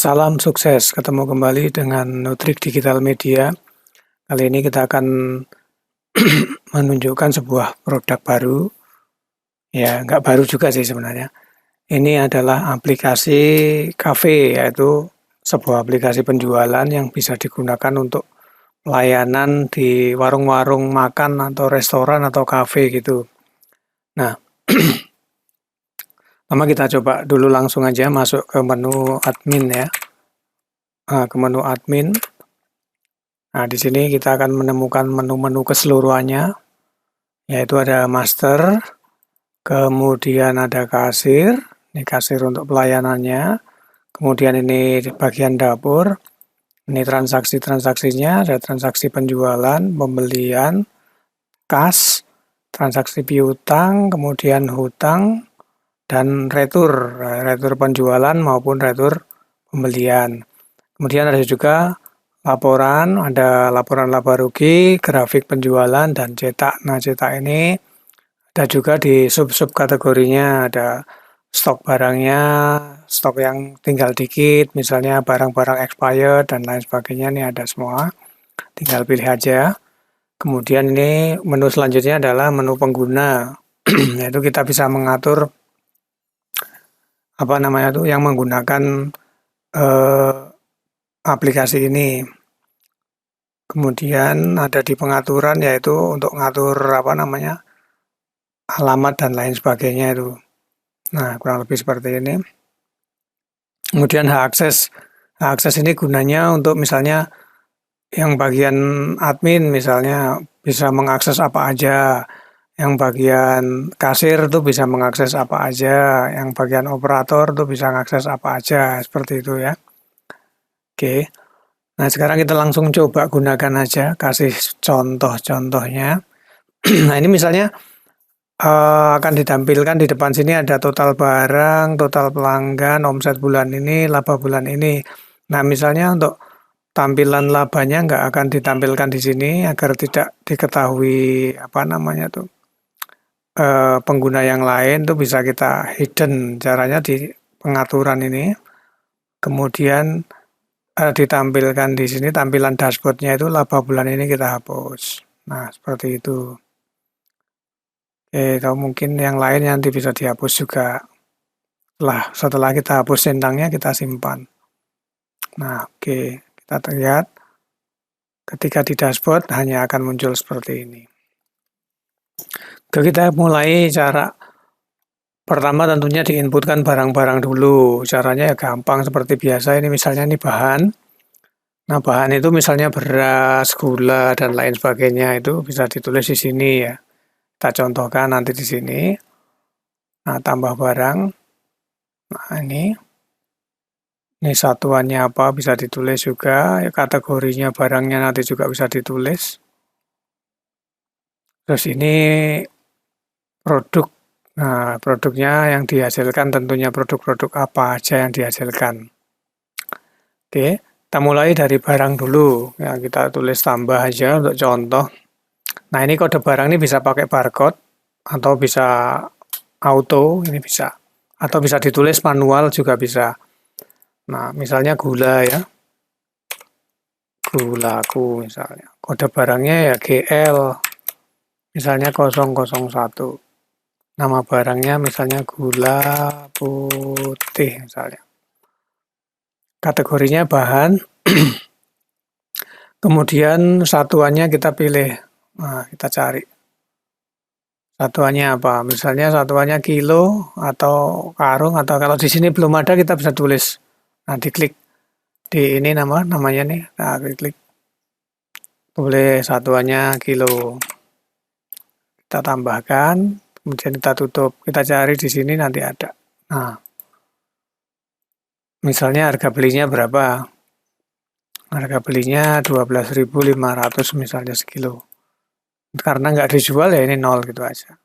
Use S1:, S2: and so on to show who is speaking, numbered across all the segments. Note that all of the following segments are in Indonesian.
S1: Salam sukses, ketemu kembali dengan Nutrik Digital Media. Kali ini kita akan menunjukkan sebuah produk baru. Ya, nggak baru juga sih sebenarnya. Ini adalah aplikasi kafe, yaitu sebuah aplikasi penjualan yang bisa digunakan untuk pelayanan di warung-warung makan atau restoran atau kafe gitu. Nah, pertama kita coba dulu langsung aja masuk ke menu admin ya. Ke menu admin. Nah, di sini kita akan menemukan menu-menu keseluruhannya, yaitu ada master, kemudian ada kasir, ini kasir untuk pelayanannya, kemudian ini bagian dapur, ini transaksi-transaksinya, ada transaksi penjualan, pembelian, kas, transaksi piutang, kemudian hutang, dan retur penjualan maupun retur pembelian. Kemudian ada juga laporan, ada laporan laba rugi, grafik penjualan, dan cetak. Nah, cetak ini ada juga di sub-sub kategorinya, ada stok barangnya, stok yang tinggal dikit, misalnya barang-barang expired, dan lain sebagainya, ini ada semua. Tinggal pilih aja. Kemudian ini menu selanjutnya adalah menu pengguna, yaitu kita bisa mengatur yang menggunakan aplikasi ini. Kemudian ada di pengaturan yaitu untuk ngatur alamat dan lain sebagainya itu. Nah, kurang lebih seperti ini. Kemudian hak akses. Hak akses ini gunanya untuk misalnya yang bagian admin misalnya bisa mengakses apa aja. Yang bagian kasir itu bisa mengakses apa aja. Yang bagian operator itu bisa mengakses apa aja. Seperti itu ya. Oke. Nah, sekarang kita langsung coba gunakan aja, kasih contoh-contohnya. Nah, ini misalnya akan ditampilkan di depan sini ada total barang, total pelanggan, omset bulan ini, laba bulan ini. Nah, misalnya untuk tampilan labanya nggak akan ditampilkan di sini agar tidak diketahui pengguna yang lain tuh bisa kita hidden. Caranya di pengaturan ini. Kemudian ditampilkan di sini tampilan dashboardnya itu laba bulan ini kita hapus. Nah, seperti itu. Kalau mungkin yang lain nanti bisa dihapus juga. Setelah kita hapus centangnya kita simpan. Nah, oke. Kita lihat ketika di dashboard hanya akan muncul seperti ini. Kita mulai cara pertama tentunya diinputkan barang-barang dulu. Caranya ya gampang seperti biasa. Ini misalnya ini bahan. Nah, bahan itu misalnya beras, gula, dan lain sebagainya itu bisa ditulis di sini ya. Kita contohkan nanti di sini. Nah, tambah barang. Nah, ini satuannya apa bisa ditulis juga. Ya, kategorinya barangnya nanti juga bisa ditulis. Terus ini produk. Nah, produknya yang dihasilkan tentunya produk-produk apa aja yang dihasilkan. Oke, kita mulai dari barang dulu. Ya, kita tulis tambah aja untuk contoh. Nah, ini kode barang ini bisa pakai barcode atau bisa auto, ini bisa. Atau bisa ditulis manual juga bisa. Nah, misalnya gula ya. Gulaku misalnya. Kode barangnya ya GL. Misalnya 001. Nama barangnya misalnya gula putih misalnya. Kategorinya bahan. Kemudian satuannya kita pilih. Nah, kita cari. Satuannya apa? Misalnya satuannya kilo atau karung atau kalau di sini belum ada kita bisa tulis. Nah, diklik di ini namanya nih. Nah, klik. Boleh satuannya kilo. Kita tambahkan. Kemudian kita tutup, kita cari di sini nanti ada. Nah, misalnya harga belinya berapa? Harga belinya 12.500 misalnya sekilo. Karena nggak dijual ya ini 0 gitu aja.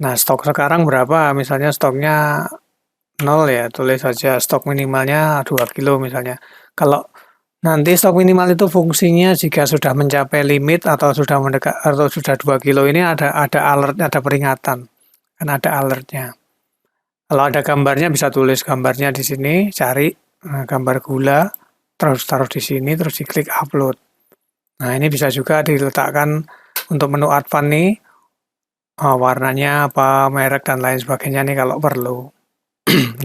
S1: Nah, stok sekarang berapa? Misalnya stoknya 0 ya, tulis saja stok minimalnya 2 kilo misalnya. Kalau nanti stok minimal itu fungsinya jika sudah mencapai limit atau sudah mendekat atau sudah 2 kilo ini ada alert, ada peringatan. Kan ada alertnya. Kalau ada gambarnya bisa tulis gambarnya di sini, cari. gambar gula, terus taruh di sini, terus diklik upload. Nah, ini bisa juga diletakkan untuk menu advance nih, warnanya apa, merek dan lain sebagainya nih kalau perlu.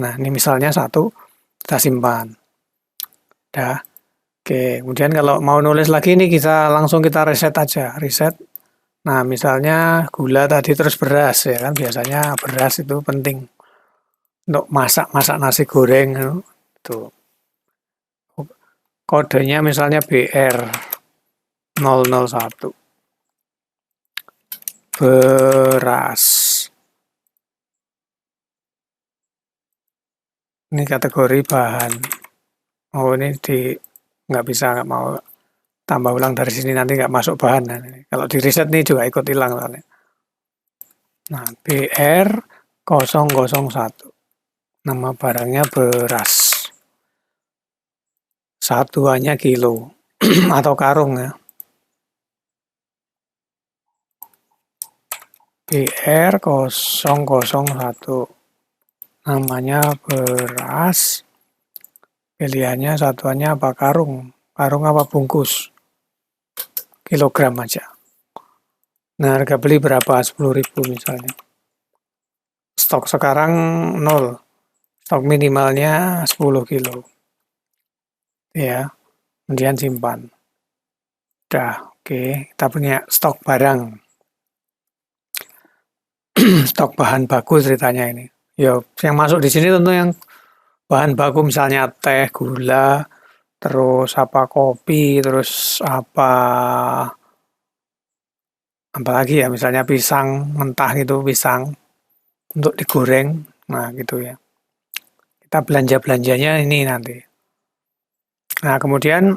S1: Nah, ini misalnya satu, kita simpan. Dah. Oke, kemudian kalau mau nulis lagi nih langsung kita reset aja, reset. Nah, misalnya gula tadi terus beras ya kan, biasanya beras itu penting untuk masak nasi goreng tuh. Kodenya misalnya BR001. Beras. Ini kategori bahan. Oh, ini nggak bisa, nggak mau tambah ulang dari sini, nanti nggak masuk bahan. Nah, kalau di reset nih juga ikut hilang soalnya. Nah, BR001. Nama barangnya beras. Satuannya kilo atau karung ya. BR001. Namanya beras. Pilihannya satuannya apa, karung. Karung apa bungkus. Kilogram aja. Nah, harga beli berapa? 10.000 misalnya. Stok sekarang 0. Stok minimalnya 10 kilo. Ya, kemudian simpan. Udah, oke. Kita punya stok barang. Stok bahan baku ceritanya ini. Ya, yang masuk di sini tentu yang bahan baku misalnya teh, gula, terus apa kopi, terus apa lagi ya, misalnya pisang mentah gitu, pisang untuk digoreng. Nah, gitu ya. Kita belanja-belanjanya ini nanti. Nah, kemudian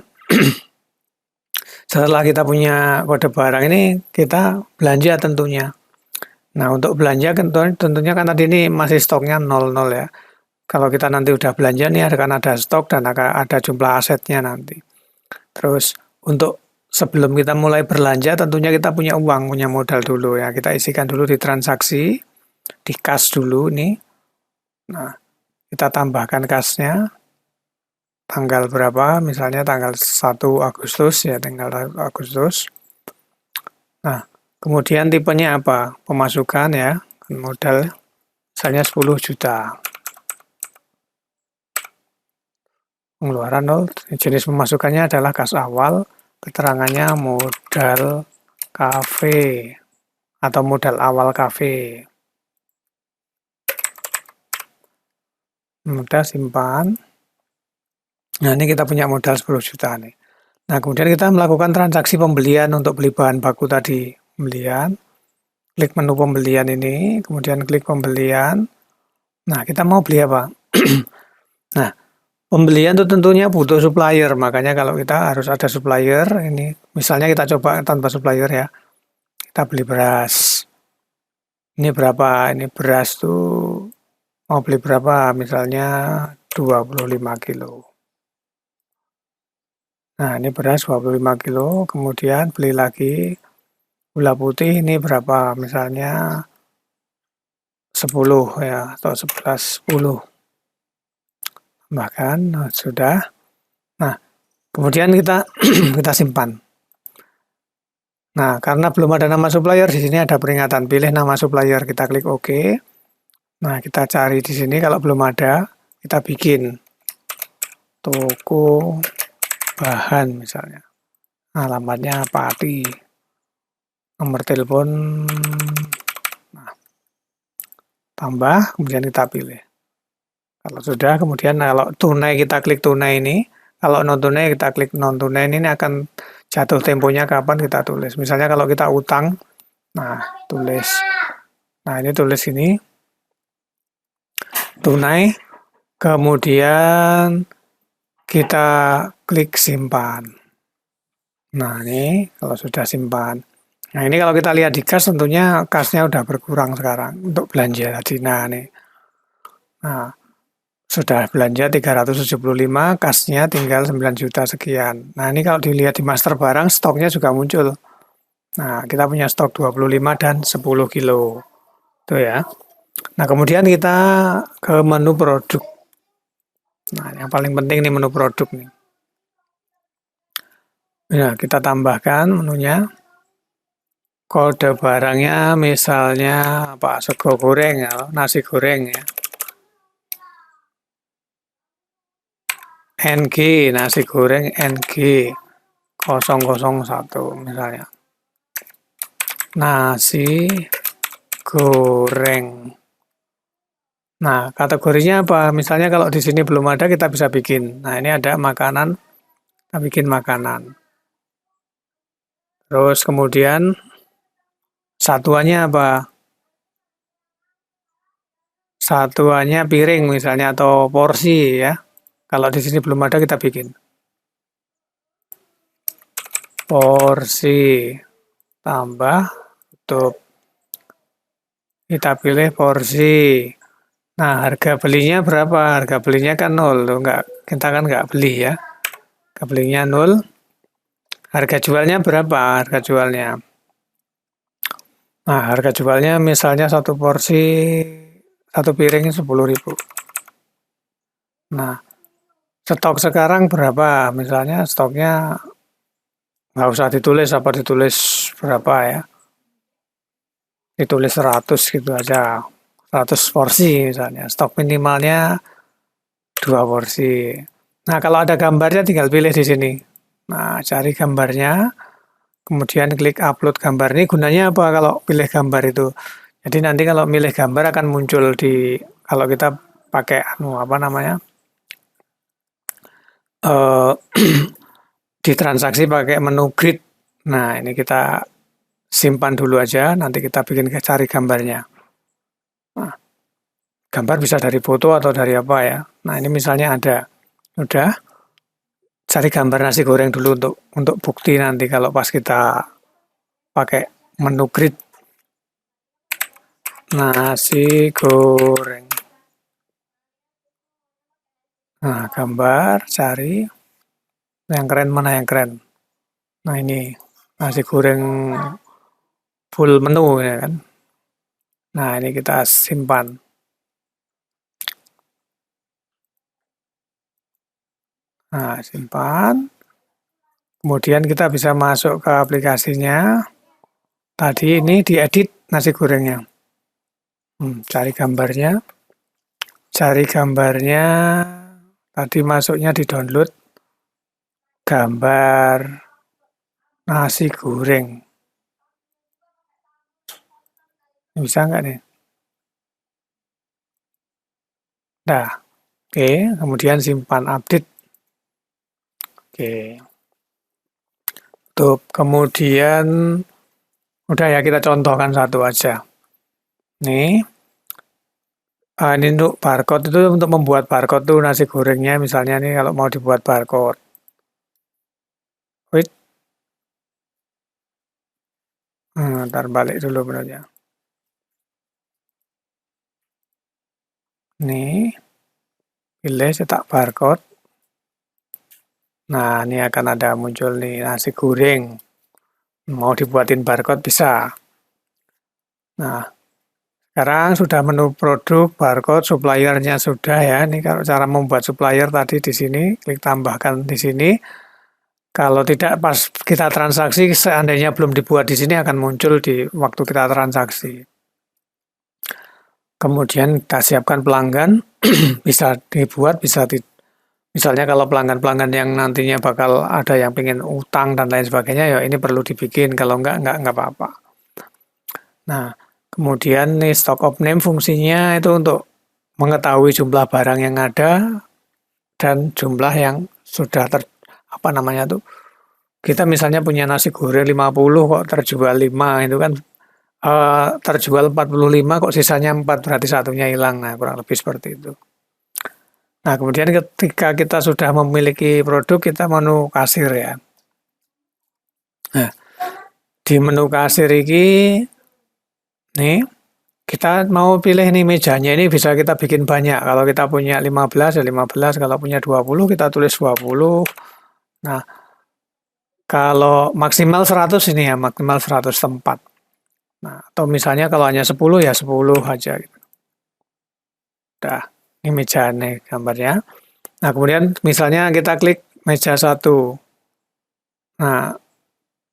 S1: setelah kita punya kode barang ini, kita belanja tentunya. Nah, untuk belanja tentunya kan tadi ini masih stoknya 00 ya. Kalau kita nanti udah belanja nih akan ada stok dan akan ada jumlah asetnya nanti. Terus untuk sebelum kita mulai belanja tentunya kita punya uang, punya modal dulu ya. Kita isikan dulu di transaksi, di kas dulu nih. Nah, kita tambahkan kasnya. Tanggal berapa? Misalnya tanggal 1 Agustus ya, tanggal Agustus. Nah, kemudian tipenya apa? Pemasukan ya, modal misalnya 10 juta. Pengeluaran 0, jenis pemasukannya adalah kas awal, keterangannya modal kafe atau modal awal kafe. Udah simpan. Nah, ini kita punya modal 10 juta nih. Nah, kemudian kita melakukan transaksi pembelian untuk beli bahan baku tadi. Pembelian, klik menu pembelian ini, kemudian klik pembelian. Nah, kita mau beli apa? Nah, pembelian itu tentunya butuh supplier, makanya kalau kita harus ada supplier, ini misalnya kita coba tanpa supplier ya. Kita beli beras. Ini berapa? Ini beras tuh mau beli berapa? Misalnya 25 kilo. Nah, ini beras 25 kilo, kemudian beli lagi gula putih ini berapa? Misalnya 10 ya, atau 11, 10. Bahkan sudah. Nah, kemudian kita kita simpan. Nah, karena belum ada nama supplier, di sini ada peringatan pilih nama supplier, kita klik OK. Nah, kita cari di sini kalau belum ada, kita bikin toko bahan misalnya. Alamatnya Pati. Nomor telepon, nah, tambah, kemudian kita pilih. Kalau sudah, kemudian kalau tunai kita klik tunai ini. Kalau non tunai kita klik non tunai ini akan jatuh temponya kapan kita tulis. Misalnya kalau kita utang, nah tulis. Nah ini tulis ini. Tunai, kemudian kita klik simpan. Nah ini kalau sudah simpan. Nah ini kalau kita lihat di kas tentunya kasnya udah berkurang sekarang untuk belanja tadi. Nah nih. Nah, sudah belanja 375, kasnya tinggal 9 juta sekian. Nah, ini kalau dilihat di master barang, stoknya juga muncul. Nah, kita punya stok 25 dan 10 kilo. Tuh ya. Nah, kemudian kita ke menu produk. Nah, yang paling penting nih menu produk nih. Nah, kita tambahkan menunya. Kode barangnya misalnya apa? Sego goreng ya, nasi goreng ya. NG, nasi goreng NG 001 misalnya. Nasi goreng. Nah, kategorinya apa? Misalnya kalau di sini belum ada kita bisa bikin. Nah, ini ada makanan, kita bikin makanan. Terus kemudian satuannya apa? Satuannya piring misalnya atau porsi ya. Kalau di sini belum ada kita bikin. Porsi tambah tutup. Kita pilih porsi. Nah, harga belinya berapa? Harga belinya kan nol, loh. Enggak, kita kan nggak beli ya. Harga belinya nol. Harga jualnya berapa? Harga jualnya. Nah, harga jualnya misalnya satu porsi, satu piring 10.000. Nah, stok sekarang berapa? Misalnya stoknya nggak usah ditulis, apa ditulis berapa ya? Ditulis 100 gitu aja. 100 porsi misalnya. Stok minimalnya 2 porsi. Nah, kalau ada gambarnya tinggal pilih di sini. Nah, cari gambarnya, kemudian klik upload gambar. Ini gunanya apa kalau pilih gambar itu? Jadi nanti kalau milih gambar akan muncul di kalau kita pakai apa namanya? eh di transaksi pakai menu grid. Nah, ini kita simpan dulu aja, nanti kita bikin cari gambarnya. Nah, gambar bisa dari foto atau dari apa ya. Nah, ini misalnya ada. Udah, cari gambar nasi goreng dulu untuk bukti nanti kalau pas kita pakai menu grid. Nasi goreng. Nah, gambar, cari. Yang keren mana yang keren? Nah, ini nasi goreng full menu ya kan. Nah, ini kita simpan. Nah, simpan. Kemudian kita bisa masuk ke aplikasinya. Tadi ini diedit nasi gorengnya. Cari gambarnya. Cari gambarnya. Tadi masuknya di download. Gambar nasi goreng. Bisa nggak nih? Nah, oke. Kemudian simpan update. Oke. Tutup. Kemudian udah ya kita contohkan satu aja. Nih. Ini untuk barcode itu untuk membuat barcode tuh nasi gorengnya misalnya nih kalau mau dibuat barcode. Wait. Ntar balik dulu benernya. Nih. Pilih cetak barcode. Nah, ini akan ada muncul nih nasi goreng. Mau dibuatin barcode bisa. Nah, sekarang sudah menu produk, barcode, suppliernya sudah ya. Ini kalau cara membuat supplier tadi di sini, klik tambahkan di sini. Kalau tidak pas kita transaksi, seandainya belum dibuat di sini akan muncul di waktu kita transaksi. Kemudian kita siapkan pelanggan, bisa dibuat, misalnya kalau pelanggan-pelanggan yang nantinya bakal ada yang pengen utang dan lain sebagainya, ya ini perlu dibikin. Kalau enggak apa-apa. Nah, kemudian nih stock of name fungsinya itu untuk mengetahui jumlah barang yang ada dan jumlah yang sudah apa namanya tuh. Kita misalnya punya nasi goreng 50 kok terjual 5 itu kan terjual 45 kok sisanya 4 berarti satunya hilang. Nah, kurang lebih seperti itu. Nah, kemudian ketika kita sudah memiliki produk kita menu kasir ya. Nah, di menu kasir ini nih kita mau pilih nih mejanya ini bisa kita bikin banyak. Kalau kita punya 15 ya 15, kalau punya 20 kita tulis 20. Nah, kalau maksimal 100 ini ya, maksimal 100 tempat. Nah, atau misalnya kalau hanya 10 ya 10 aja gitu. Udah, ini meja nih gambarnya. Nah, kemudian misalnya kita klik meja 1. Nah,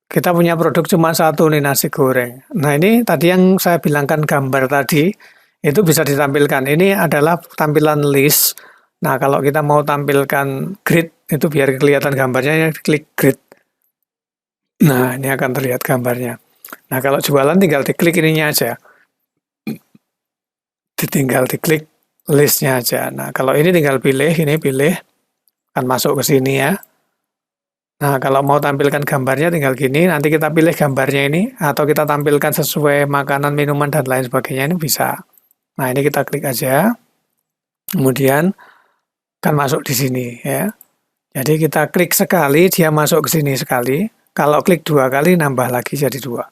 S1: kita punya produk cuma satu nih, nasi goreng. Nah, ini tadi yang saya bilangkan gambar tadi, itu bisa ditampilkan. Ini adalah tampilan list. Nah, kalau kita mau tampilkan grid, itu biar kelihatan gambarnya, ya klik grid. Nah, ini akan terlihat gambarnya. Nah, kalau jualan tinggal diklik ininya aja. Tinggal diklik listnya aja. Nah, kalau ini tinggal pilih, ini pilih, akan masuk ke sini ya. Nah, kalau mau tampilkan gambarnya tinggal gini, nanti kita pilih gambarnya ini, atau kita tampilkan sesuai makanan, minuman, dan lain sebagainya, ini bisa. Nah, ini kita klik aja, kemudian akan masuk di sini ya. Jadi kita klik sekali, dia masuk ke sini sekali. Kalau klik 2 kali, nambah lagi jadi 2.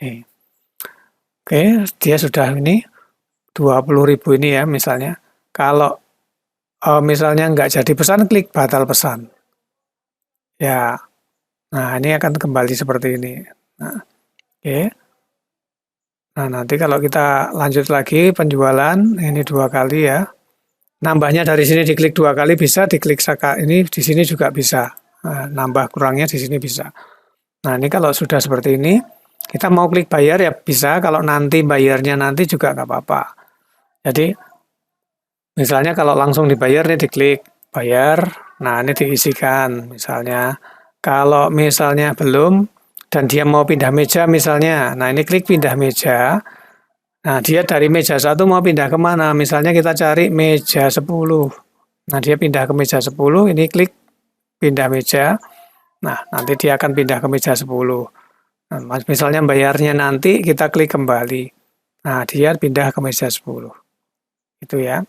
S1: Nih. Oke, dia sudah ini 20.000 ini ya misalnya. Kalau misalnya nggak jadi pesan, klik batal pesan. Ya, nah ini akan kembali seperti ini. Nah, oke. Nah, nanti kalau kita lanjut lagi penjualan, ini 2 kali ya. Nambahnya dari sini diklik 2 kali bisa, diklik ini di sini juga bisa. Nah, nambah kurangnya di sini bisa. Nah, ini kalau sudah seperti ini, kita mau klik bayar ya bisa, kalau nanti bayarnya nanti juga nggak apa-apa. Jadi, misalnya kalau langsung dibayar nih diklik bayar, nah ini diisikan misalnya. Kalau misalnya belum, dan dia mau pindah meja misalnya, nah ini klik pindah meja. Nah, dia dari meja 1 mau pindah kemana? Misalnya kita cari meja 10. Nah, dia pindah ke meja 10, ini klik pindah meja. Nah, nanti dia akan pindah ke meja 10. Nah, misalnya bayarnya nanti kita klik kembali. Nah, dia pindah ke meja 10. Itu ya.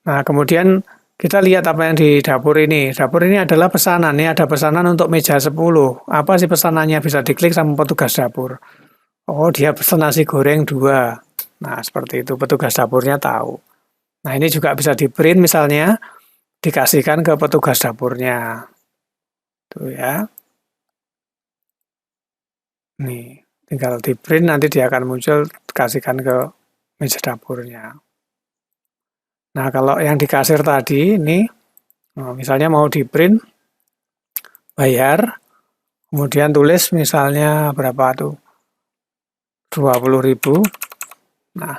S1: Nah, kemudian kita lihat apa yang di dapur ini. Dapur ini adalah pesanan. Ini ada pesanan untuk meja 10. Apa sih pesanannya? Bisa diklik sama petugas dapur. Oh, dia pesan nasi goreng 2. Nah, seperti itu. Petugas dapurnya tahu. Nah, ini juga bisa di-print misalnya. Dikasihkan ke petugas dapurnya. Tuh ya. Nih, tinggal di-print nanti dia akan muncul. Kasihkan ke meja dapurnya. Nah, kalau yang di kasir tadi, ini misalnya mau di-print, bayar, kemudian tulis misalnya berapa tuh, 20.000. Nah,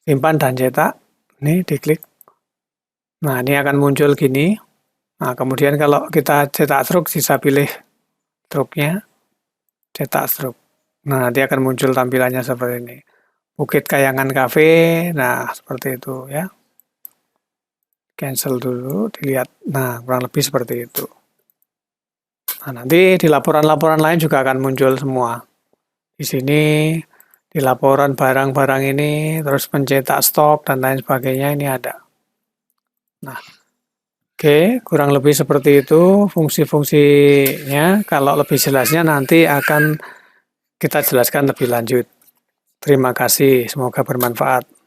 S1: simpan dan cetak, ini diklik. Nah, ini akan muncul gini. Nah, kemudian kalau kita cetak struk, bisa pilih struknya, cetak struk. Nah, nanti akan muncul tampilannya seperti ini. Bukit Kayangan Cafe, nah seperti itu ya. Cancel dulu, dilihat. Nah, kurang lebih seperti itu. Nah, nanti di laporan-laporan lain juga akan muncul semua. Di sini, di laporan barang-barang ini, terus pencetak stok, dan lain sebagainya, ini ada. Nah, oke, kurang lebih seperti itu fungsi-fungsinya. Kalau lebih jelasnya nanti akan kita jelaskan lebih lanjut. Terima kasih, semoga bermanfaat.